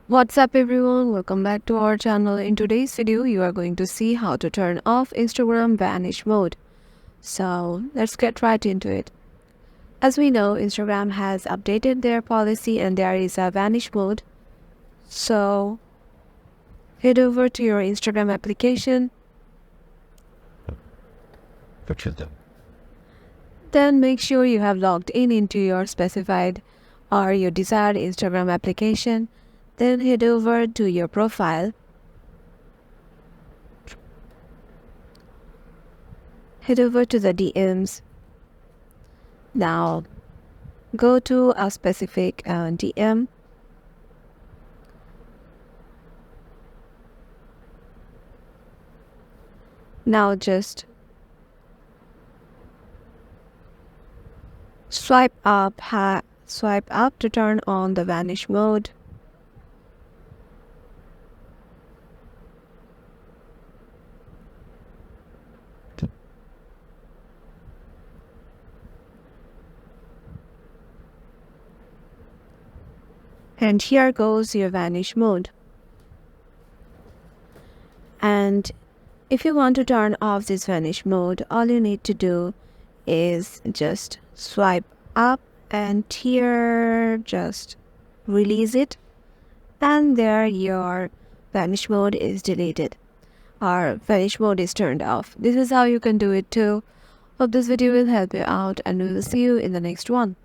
What's up everyone, welcome back to our channel. In today's video you are going to see how to turn off Instagram vanish mode. So let's get right into it. As we know, Instagram has updated their policy and there is a vanish mode. So head over to your Instagram application. Then make sure you have logged in into your specified or your desired Instagram application. Then head over to your profile. Head over to the DMs. Now go to a specific DM. Now just swipe up to turn on the vanish mode. And here goes your vanish mode. And if you want to turn off this vanish mode, all you need to do is just swipe up and here just release it, and there your vanish mode is deleted or vanish mode is turned off. This is how you can do it too. Hope this video will help you out and we will see you in the next one.